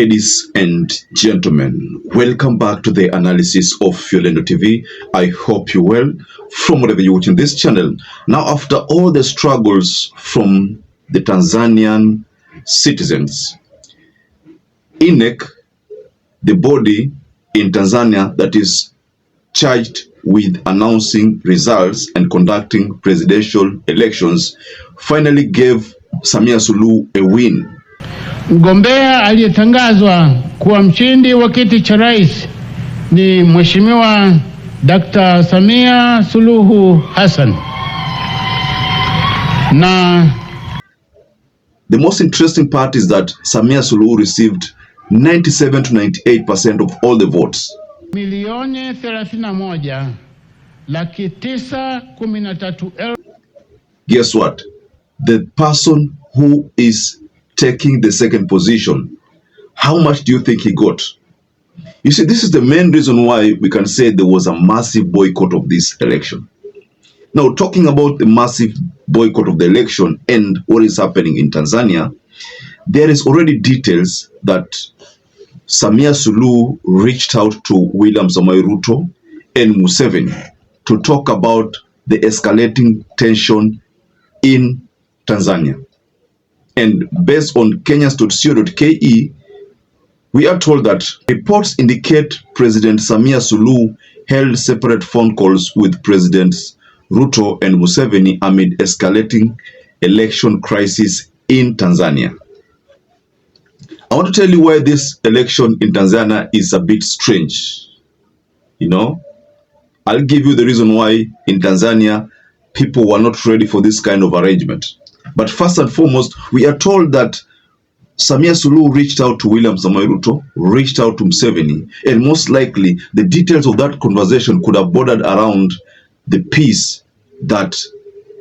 Ladies and gentlemen, welcome back to the analysis of YOLENO TV. I hope you're well from wherever you're watching this channel. Now, after all the struggles from the Tanzanian citizens, INEC, the body in Tanzania that is charged with announcing results and conducting presidential elections, finally gave SAMIA SULUHU a win. Mgombea aliyetangazwa kuwa mshindi wa kiti cha rais ni Mheshimiwa Dr. SAMIA SULUHU Hassan. The most interesting part is that SAMIA SULUHU received 97 to 98% of all the votes. Milioni 31,913,000. Guess what? The person who is taking the second position, how much do you think he got? You see, this is the main reason why we can say there was a massive boycott of this election. Now, talking about the massive boycott of the election and what is happening in Tanzania, there is already details that SAMIA SULUHU reached out to William RUTO and Museveni to talk about the escalating tension in Tanzania. And based on Kenyans.co.ke, we are told that reports indicate President SAMIA SULUHU held separate phone calls with Presidents RUTO and Museveni amid escalating election crisis in Tanzania. I want to tell you why this election in Tanzania is a bit strange. You know, I'll give you the reason why in Tanzania people were not ready for this kind of arrangement. But first and foremost, we are told that SAMIA SULUHU reached out to William RUTO, reached out to Museveni, and most likely the details of that conversation could have bordered around the peace that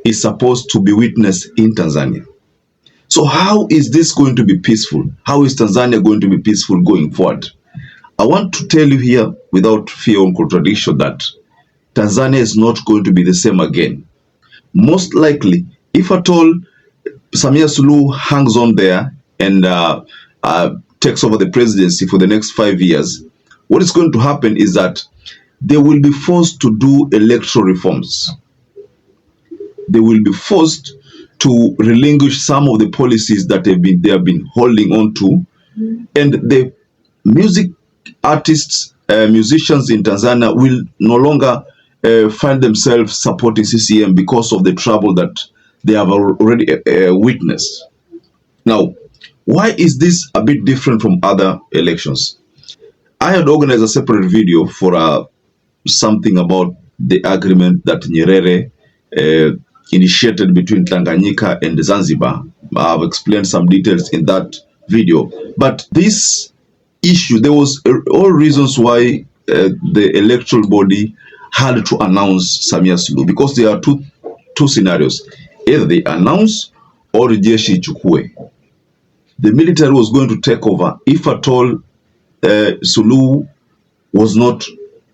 is supposed to be witnessed in Tanzania. So how is this going to be peaceful? How is Tanzania going to be peaceful going forward? I want to tell you here without fear or contradiction that Tanzania is not going to be the same again. Most likely, if at all SAMIA SULUHU hangs on there and takes over the presidency for the next 5 years, what is going to happen is that they will be forced to do electoral reforms. They will be forced to relinquish some of the policies that they have been holding on to, and the music artists, musicians in Tanzania will no longer find themselves supporting CCM because of the trouble that they have already witnessed. Now, why is this a bit different from other elections? I had organized a separate video for something about the agreement that Nyerere initiated between Tanganyika and Zanzibar. I've explained some details in that video. But this issue, there was all reasons why the electoral body had to announce SAMIA SULUHU, because there are two scenarios. Either they announce or jeshi ichukue. The military was going to take over if at all SULUHU was not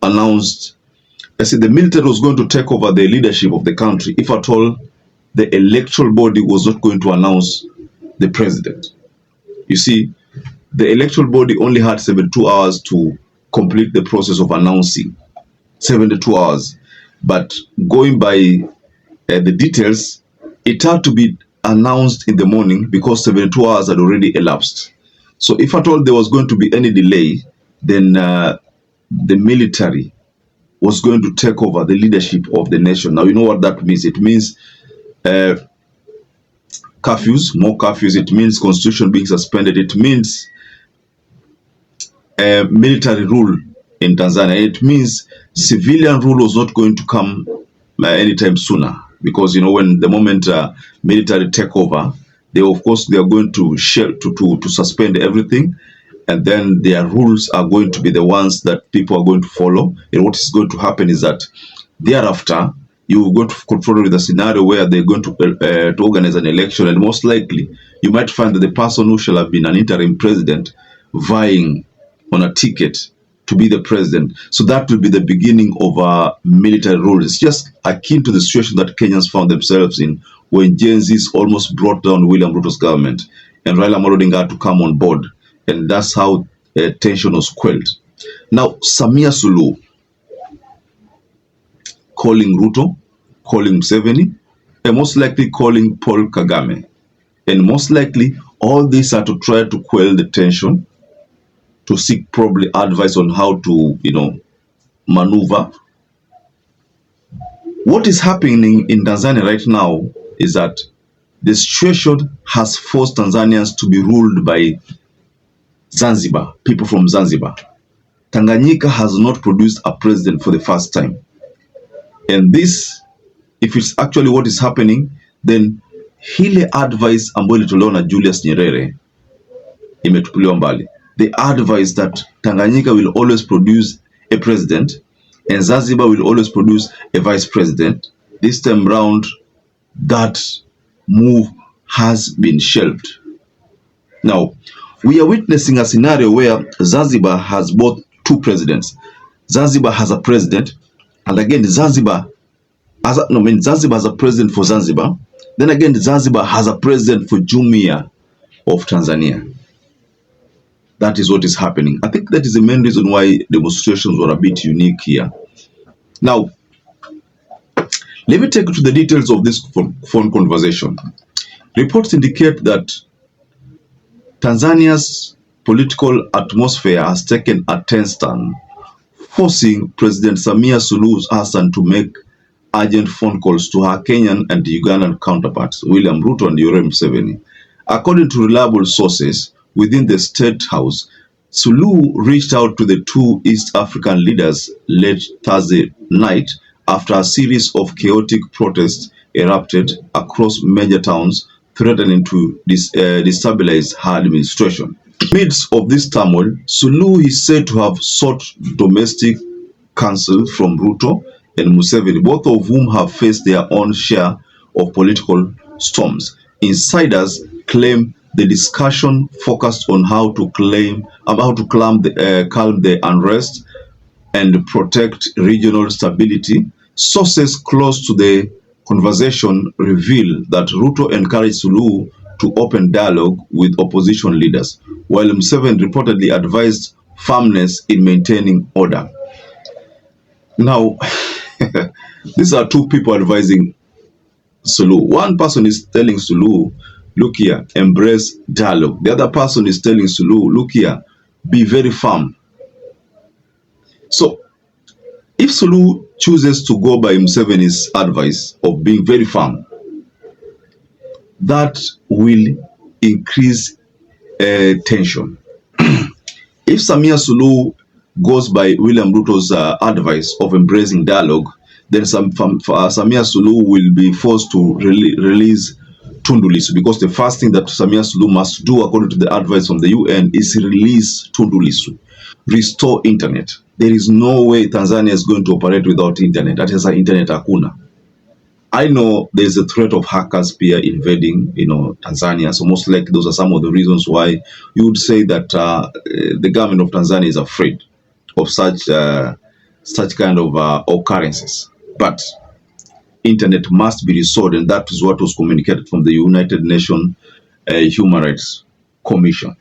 announced. I said the military was going to take over the leadership of the country if at all the electoral body was not going to announce the president. You see, the electoral body only had 72 hours to complete the process of announcing. 72 hours. But going by the details, it had to be announced in the morning because 72 hours had already elapsed. So if at all there was going to be any delay, then the military was going to take over the leadership of the nation. Now, you know what that means. It means curfews, more curfews. It means constitution being suspended. It means military rule in Tanzania. It means civilian rule was not going to come anytime sooner, because you know when the moment military take over, they of course they are going to suspend everything, and then their rules are going to be the ones that people are going to follow. And what is going to happen is that thereafter you are going to confront with a scenario where they're going to organize an election, and most likely you might find that the person who shall have been an interim president vying on a ticket to be the president. So that will be the beginning of military rule. It's just akin to the situation that Kenyans found themselves in when Gen Zs almost brought down William Ruto's government and Raila Odinga had to come on board and that's how tension was quelled. Now, Samia Suluhu calling Ruto, calling Museveni, and most likely calling Paul Kagame. And most likely, all these are to try to quell the tension, to seek probably advice on how to, maneuver. What is happening in Tanzania right now is that the situation has forced Tanzanians to be ruled by Zanzibar, people from Zanzibar. Tanganyika has not produced a president for the first time. And this, if it's actually what is happening, then hile advice ambayo ilitolewa na Julius Nyerere imetupiliwa mbali. The advice that Tanganyika will always produce a president and Zanzibar will always produce a vice president. This time round, that move has been shelved. Now, we are witnessing a scenario where Zanzibar has both two presidents. Zanzibar has a president, and again, Zanzibar has a president for Zanzibar. Then again, Zanzibar has a president for Jumuiya of Tanzania. That is what is happening. I think that is the main reason why demonstrations were a bit unique here. Now, let me take you to the details of this phone conversation. Reports indicate that Tanzania's political atmosphere has taken a tense turn, forcing President Samia Suluhu Hassan to make urgent phone calls to her Kenyan and Ugandan counterparts, William Ruto and Museveni. According to reliable sources within the State House, Suluhu reached out to the two East African leaders late Thursday night after a series of chaotic protests erupted across major towns, threatening to destabilize her administration. In the midst of this turmoil, Suluhu is said to have sought domestic counsel from Ruto and Museveni, both of whom have faced their own share of political storms. Insiders claim the discussion focused on how to calm the unrest and protect regional stability. Sources close to the conversation reveal that Ruto encouraged Suluhu to open dialogue with opposition leaders, while Museveni reportedly advised firmness in maintaining order. Now, these are two people advising Suluhu. One person is telling Suluhu, look here, embrace dialogue. The other person is telling Suluhu, look here, be very firm. So, if Suluhu chooses to go by Museveni's advice of being very firm, that will increase tension. If Samia Suluhu goes by William Ruto's advice of embracing dialogue, then Samia Suluhu will be forced to release Tundu Lissu, because the first thing that Samia Suluhu must do, according to the advice from the UN, is release Tundu Lissu, restore internet. There is no way Tanzania is going to operate without internet. That is internet hakuna. I know there is a threat of hackers here invading, Tanzania. So most likely those are some of the reasons why you would say that the government of Tanzania is afraid of such kind of occurrences. But internet must be restored, and that is what was communicated from the United Nations Human Rights Commission.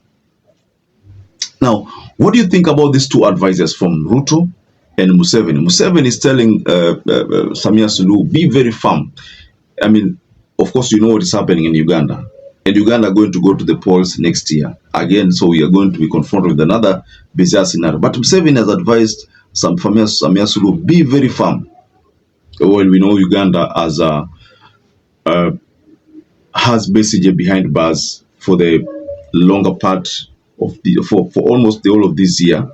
Now, what do you think about these two advisors from Ruto and Museveni? Museveni is telling Samia Suluhu, be very firm. I mean, of course, you know what is happening in Uganda. And Uganda are going to go to the polls next year. Again, so we are going to be confronted with another bizarre scenario. But Museveni has advised Samia Suluhu, be very firm. Well, we know Uganda has basically behind bars for the longer part of for almost the whole of this year.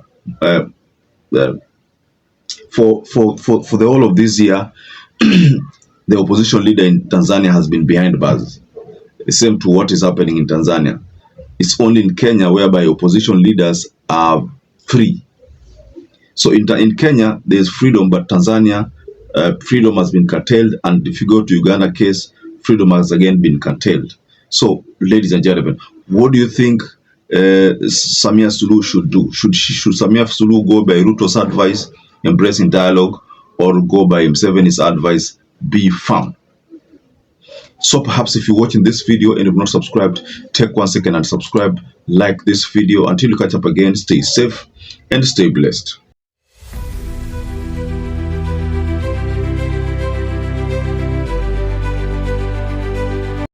For the whole of this year, the opposition leader in Tanzania has been behind bars. The same to what is happening in Tanzania. It's only in Kenya whereby opposition leaders are free. So in Kenya, there is freedom, but Tanzania, freedom has been curtailed, and if you go to Uganda case, freedom has again been curtailed. So, ladies and gentlemen, what do you think Samia Suluhu should do? Should Samia Suluhu go by Ruto's advice, embracing dialogue, or go by Museveni's advice, be firm? So So perhaps if you're watching this video and you've not subscribed, take 1 second and subscribe, like this video. Until you catch up again, stay safe and stay blessed.